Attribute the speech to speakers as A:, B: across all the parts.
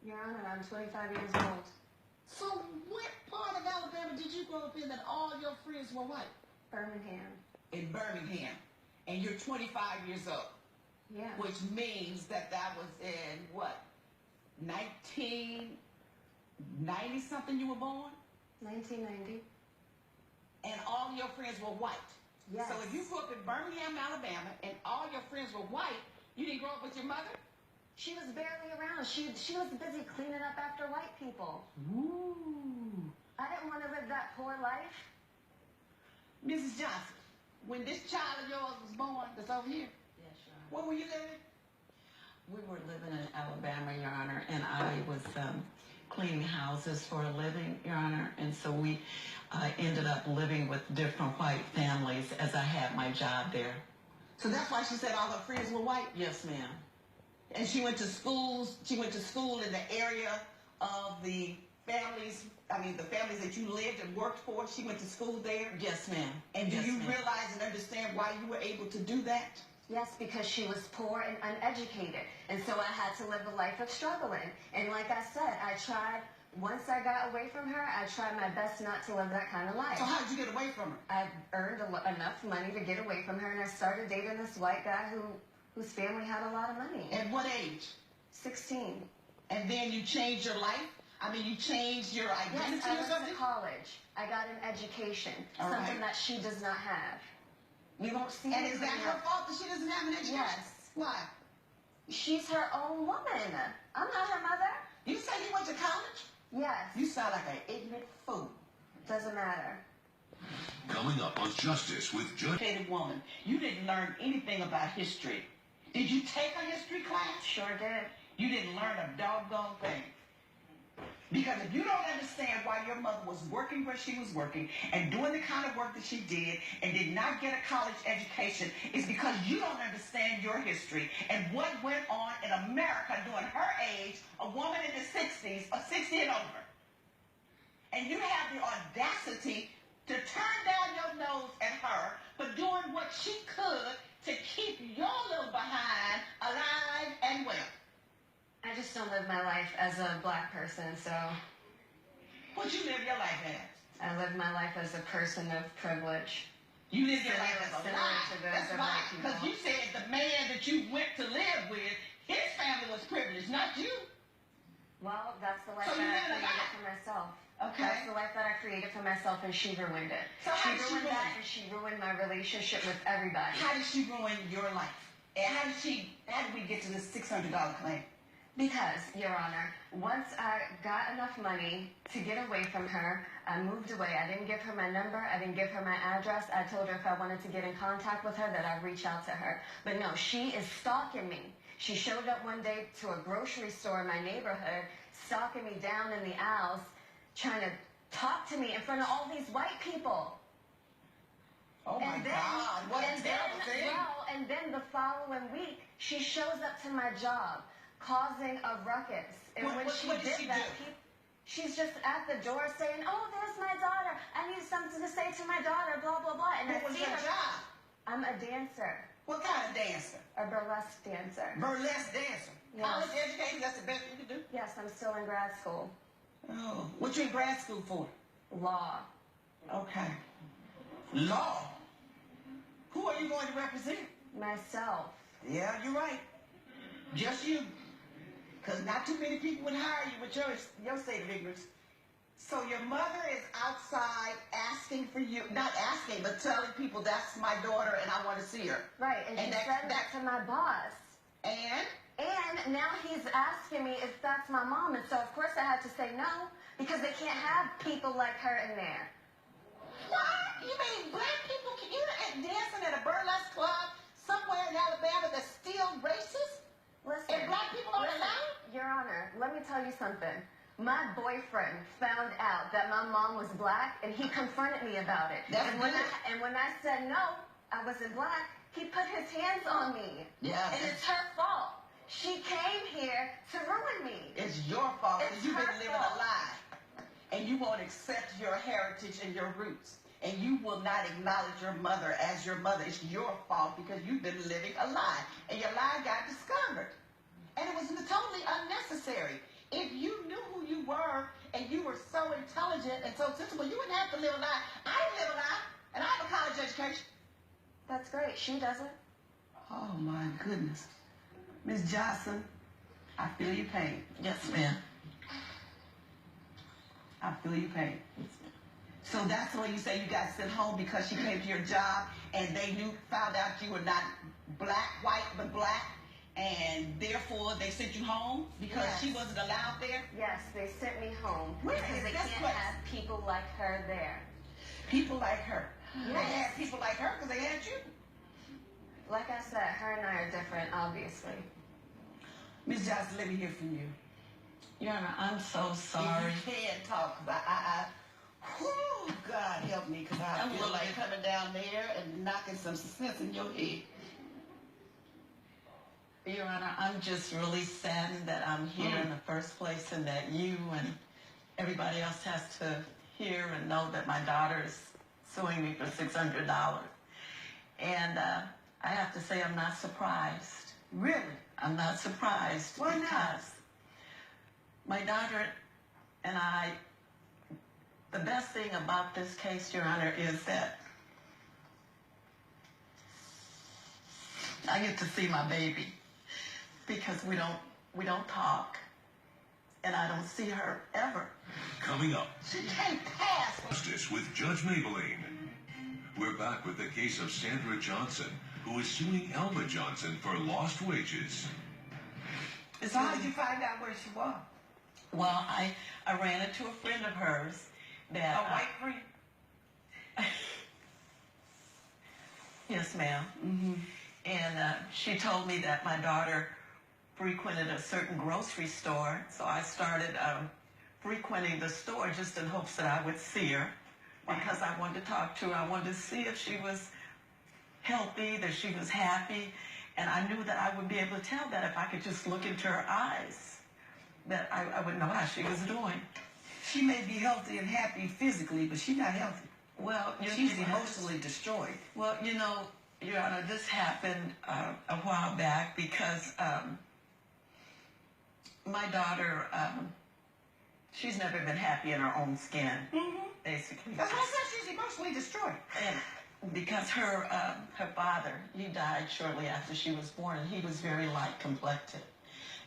A: Your Honor, I'm 25 years old.
B: So what part of Alabama did you grow up in that all your friends were white?
A: Birmingham.
B: In Birmingham. And you're 25 years old.
A: Yeah.
B: Which means that was in what? 1990 something you were born?
A: 1990.
B: And all your friends were white.
A: Yes.
B: So if you grew up in Birmingham, Alabama, and all your friends were white, you didn't grow up with your mother?
A: She was barely around. She was busy cleaning up after white people.
B: Ooh.
A: I didn't want to live that poor life.
B: Mrs. Johnson, when this child of yours was born, that's over here,
C: Yes, Your Honor.
B: where were you living?
C: We were living in Alabama, Your Honor, and I was cleaning houses for a living, Your Honor, and so we ended up living with different white families as I had my job there.
B: So that's why she said all her friends were white?
C: Yes, ma'am.
B: And she went to school in the area of the families that you lived and worked for. She went to school there?
C: Yes, ma'am.
B: And do
C: Yes,
B: you
C: ma'am.
B: realize and understand why you were able to do that?
A: Yes, because she was poor and uneducated. And so I had to live a life of struggling. And like I said, once I got away from her, I tried my best not to live that kind of life.
B: So how did you get away from her?
A: I earned enough money to get away from her, and I started dating this white guy whose family had a lot of money.
B: At what age?
A: 16.
B: And then you changed your life? I mean, you changed your identity
A: Yes, I
B: or
A: went
B: something?
A: to college. I got an education,
B: All
A: something
B: right.
A: that she does not have. You won't see
B: And
A: me
B: is that
A: bring
B: her
A: up-
B: fault that she doesn't have an education?
A: Yes.
B: Why?
A: She's her own woman. I'm not her mother.
B: You say you went to college?
A: Yes.
B: You sound like an ignorant fool.
A: Doesn't matter.
D: Coming up on Justice with Judge.
B: Educated woman, you didn't learn anything about history. Did you take a history class?
A: Sure did.
B: You didn't learn a doggone thing. Because if you don't understand why your mother was working where she was working and doing the kind of work that she did and did not get a college education, it's because you don't understand your history and what went on in America during her age, a woman in the 60s, or 60 and over. And you have the audacity to turn down your nose at her for doing what she could to keep your little behind alive and well.
A: I just don't live my life as a black person, so
B: What you live your life as?
A: I live my life as a person of privilege.
B: You live your life as a
A: Similar
B: lie.
A: to those
B: That's
A: of
B: right.
A: white people.
B: Because you said the man that you went to live with, his family was privileged, not you.
A: Well, that's the life
B: So you
A: that I
B: live in a
A: created
B: lie.
A: for myself.
B: Okay.
A: That's the life that I created for myself, and she ruined it.
B: So how did she
A: ruined
B: ruin
A: that,
B: it?
A: and she ruined my relationship with everybody.
B: How did she ruin your life? And how did we get to this $600 claim?
A: Because, Your Honor, once I got enough money to get away from her, I moved away. I didn't give her my number. I didn't give her my address. I told her if I wanted to get in contact with her that I'd reach out to her. But no, she is stalking me. She showed up one day to a grocery store in my neighborhood, stalking me down in the aisles, trying to talk to me in front of all these white people.
B: Oh my God, what a terrible thing.
A: Well, and then the following week, she shows up to my job, causing a ruckus. And
B: What did she do?
A: She's just at the door saying, "Oh, there's my daughter. I need something to say to my daughter, blah, blah, blah." And
B: What
A: I
B: was
A: see
B: your
A: her.
B: job?
A: I'm a dancer,
B: What kind of dancer?
A: a burlesque dancer.
B: Burlesque dancer.
A: Yes.
B: College education, that's the best you can do?
A: Yes, I'm still in grad school.
B: Oh, what you in grad school for?
A: Law.
B: Okay. Law. Who are you going to represent?
A: Myself.
B: Yeah, you're right. Just you. Because not too many people would hire you with your state of ignorance. So your mother is outside asking for you, not asking, but telling people that's my daughter and I want to see her.
A: Right, and she
B: And
A: said that to my boss.
B: And?
A: And now he's asking me if that's my mom, and so of course I had to say no, because they can't have people like her in there.
B: What? You mean black people, you're dancing at a burlesque club somewhere in Alabama that's still racist?
A: Listen,
B: And black people aren't
A: listen,
B: allowed?
A: Your Honor, let me tell you something. My boyfriend found out that my mom was black, and he confronted me about it.
B: That's
A: and when
B: good.
A: I said no, I wasn't black, he put his hands on me.
B: Yeah.
A: And it's her fault. She came here to ruin me.
B: It's your fault
A: It's
B: because you've been
A: her
B: living
A: fault.
B: a lie. And you won't accept your heritage and your roots. And you will not acknowledge your mother as your mother. It's your fault because you've been living a lie. And your lie got discovered. And it was totally unnecessary. If you and so sensible. You wouldn't have to live a lie. I didn't live a lie, and I have a college education.
A: That's great. She doesn't.
B: Oh my goodness. Miss Johnson, I feel your pain.
C: Yes, ma'am.
B: I feel your pain. So that's when you say you got sent home because she came to your job and they found out you were not black, white, but black, and therefore they sent you home because
A: Yes.
B: she wasn't allowed there?
A: Yes, they sent me home
B: Where
A: because
B: is
A: they
B: this
A: can't
B: place?
A: have people like her there.
B: People like her. They
A: Yes.
B: had people like her because they had you.
A: Like I said, her and I are different, obviously.
B: Miss Johnson, let me hear from you.
C: Your Honor, I'm so sorry.
B: If you can talk, but whew, God help me, because I
C: I'm
B: feel like
C: looking.
B: coming down there and knocking some sense in your head.
C: Your Honor, I'm just really saddened that I'm here in the first place and that you and everybody else has to hear and know that my daughter is suing me for $600. And I have to say I'm not surprised.
B: Really?
C: I'm not surprised.
B: Why not?
C: Because my daughter and I, the best thing about this case, Your Honor, is that I get to see my baby because we don't talk, and I don't see her ever.
D: Coming up,
B: She can't pass.
D: Justice with Judge Maybelline. We're back with the case of Sandra Johnson, who is suing Elma Johnson for lost wages.
B: So how did you find out where she was?
C: Well, I ran into a friend of hers that
B: A white friend?
C: Yes, ma'am.
B: Mm-hmm.
C: And she told me that my daughter frequented a certain grocery store, so I started frequenting the store just in hopes that I would see her because I wanted to talk to her. I wanted to see if she was healthy, that she was happy, and I knew that I would be able to tell that if I could just look into her eyes, that I would know how she was doing.
B: She may be healthy and happy physically, but she's not healthy.
C: Well,
B: She's emotionally destroyed.
C: Well, you know, Your Honor, this happened a while back because my daughter, she's never been happy in her own skin, basically.
B: That's why I said she's emotionally destroyed.
C: And because her father, he died shortly after she was born, and he was very light complected.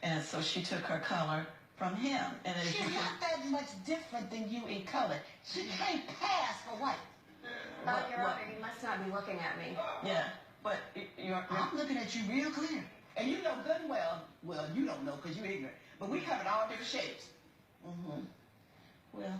C: And so she took her color from him. And as
B: She's
C: you can,
B: not that much different than you in color. She can't pass for white.
A: Your Honor, you must not be looking at me.
C: yeah, but you're
B: I'm looking at you real clear. And you know good and well you don't know because you're ignorant, but we come in all different shapes.
C: well,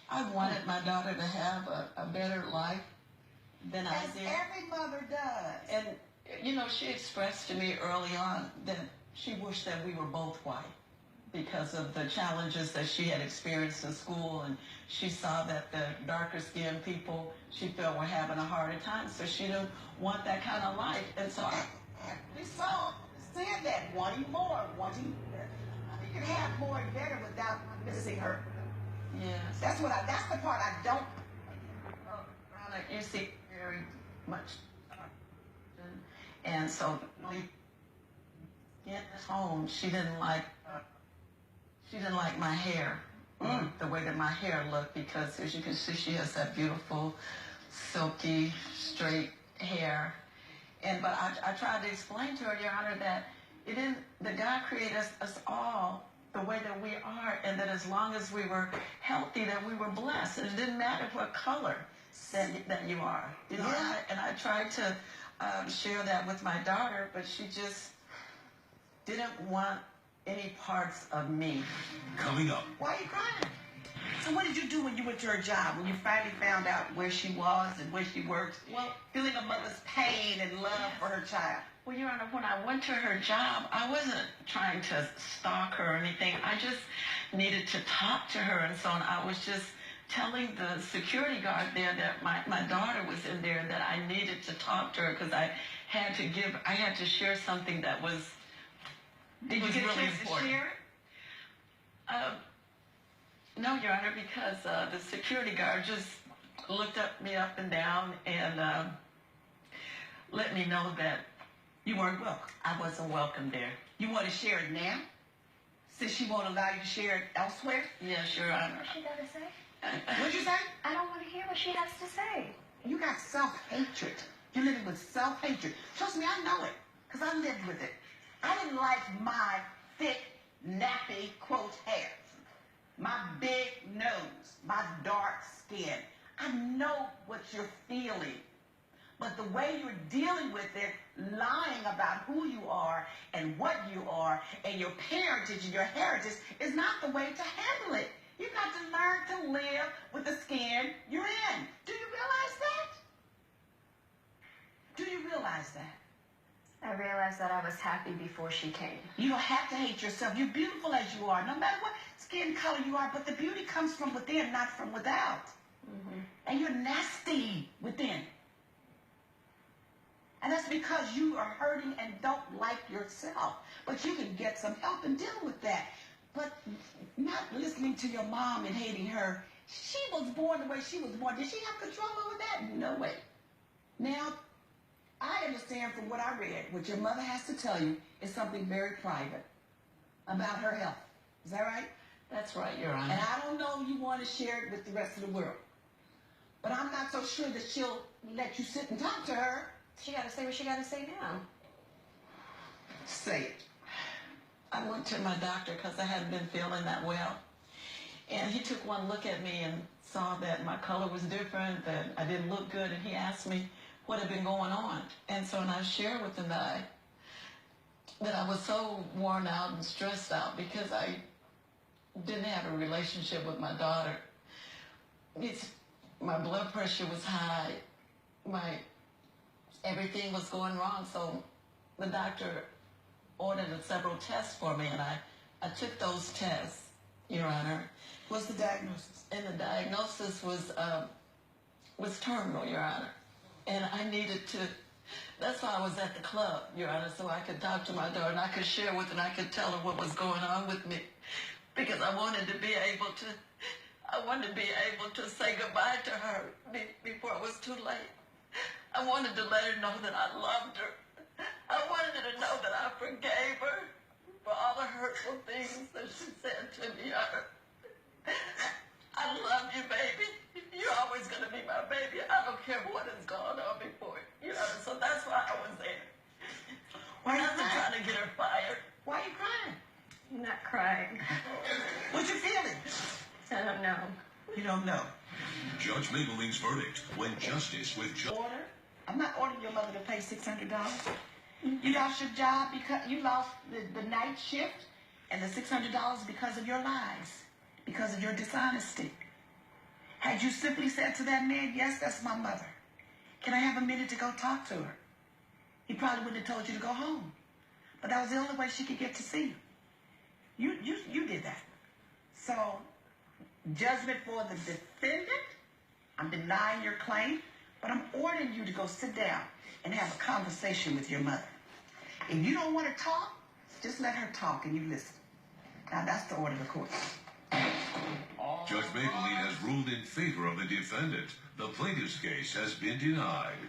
C: I wanted my daughter to have a better life than I
B: As
C: did.
B: every mother does.
C: And, you know, she expressed to me early on that she wished that we were both white because of the challenges that she had experienced in school, and she saw that the darker skinned people she felt were having a harder time, so she didn't want that kind of life. And so
B: We saw said that wanting more, wanting you can have more and better without missing her.
C: yes.
B: That's the part I don't.
C: Rhonda, you see very much. And so when we get home, she didn't like my hair, the way that my hair looked, because as you can see, she has that beautiful, silky, straight hair. But I tried to explain to her, Your Honor, that that God created us all the way that we are, and that as long as we were healthy, that we were blessed. And it didn't matter what color that you are. You know,
B: Yeah.
C: and I tried to share that with my daughter, but she just didn't want any parts of me.
D: Coming up,
B: Why are you crying? So what did you do when you went to her job, when you finally found out where she was and where she worked?
C: Well,
B: Feeling a mother's pain and love for her child.
C: Well, Your Honor, when I went to her job, I wasn't trying to stalk her or anything. I just needed to talk to her. And so I was just telling the security guard there that my daughter was in there, that I needed to talk to her because I had to share something that was
B: Did you
C: was
B: get a
C: really
B: chance to
C: important.
B: share it?
C: No, Your Honor, because the security guard just looked me up and down and let me know that
B: You weren't welcome.
C: I wasn't welcome there.
B: You want to share it now? since she won't allow you to share it elsewhere?
C: Yes, Your Honor.
A: What's she got to say?
B: What'd you say?
A: I don't want to hear what she has to say.
B: You got self-hatred. You're living with self-hatred. Trust me, I know it, because I lived with it. I didn't like my thick, nappy, quote, hair, my big nose, my dark skin. I know what you're feeling. But the way you're dealing with it, lying about who you are and what you are and your parentage and your heritage is not the way to handle it. You've got to learn to live with the skin you're in. Do you realize that? Do you realize that?
A: I realized that I was happy before she came.
B: You don't have to hate yourself. You're beautiful as you are, no matter what skin color you are, but the beauty comes from within, not from without.
A: Mm-hmm.
B: And you're nasty within. And that's because you are hurting and don't like yourself. But you can get some help in dealing with that. But not listening to your mom and hating her. She was born the way she was born. Did she have control over that? No way. Now, I understand from what I read, what your mother has to tell you is something very private about her health. Is that right?
C: That's right, Your Honor.
B: And I don't know if you want to share it with the rest of the world. But I'm not so sure that she'll let you sit and talk to her.
A: She got to say what she got to say now.
B: Say it.
C: I went to my doctor because I hadn't been feeling that well. And he took one look at me and saw that my color was different, that I didn't look good, and he asked me what had been going on. And so when I shared with him that I was so worn out and stressed out because I didn't have a relationship with my daughter. My blood pressure was high. Everything was going wrong. So the doctor ordered several tests for me, and I took those tests, Your Honor.
B: What's the diagnosis?
C: And the diagnosis was terminal, Your Honor. And I needed to, that's why I was at the club, Your Honor, so I could talk to my daughter and I could share with her and I could tell her what was going on with me. Because I wanted to be able to say goodbye to her before it was too late. I wanted to let her know that I loved her. I wanted her to know that I forgave her for all the hurtful things that she said to me. I love you, baby. You're always going to be my baby. I don't care what has gone on before. You know, so that's why I was there.
B: Why are you
C: I'm trying to get her fired.
B: Why are you crying?
A: I'm not crying.
B: What you feeling?
A: I don't know.
B: You don't know.
D: Judge Maybelline's verdict when justice with
B: Order? I'm not ordering your mother to pay $600. You lost your job because you lost the night shift and the $600 because of your lies, because of your dishonesty. Had you simply said to that man, yes, that's my mother. Can I have a minute to go talk to her? He probably wouldn't have told you to go home. But that was the only way she could get to see you. You did that. So, judgment for the defendant, I'm denying your claim, but I'm ordering you to go sit down and have a conversation with your mother. If you don't want to talk, just let her talk and you listen. Now, that's the order of the court.
D: Judge Maybelline has ruled in favor of the defendant. The plaintiff's case has been denied.